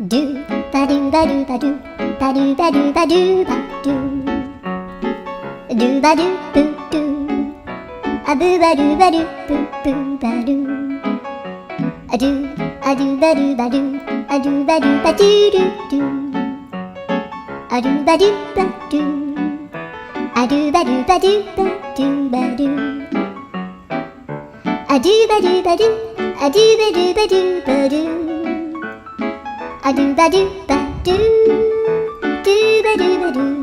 ドゥバドゥバドゥバドゥバドゥバドゥバドゥバドゥドゥバドゥブドゥアブバドゥバドゥブブバドゥアドゥアドゥバドゥバドゥアドゥバドゥバドゥドゥドゥアドゥバドゥバドゥアドゥバドゥバドゥバドゥバドゥアドゥバドゥバドゥアドゥバドゥバドゥバドゥアドゥバドゥバドゥドゥバドゥバドゥ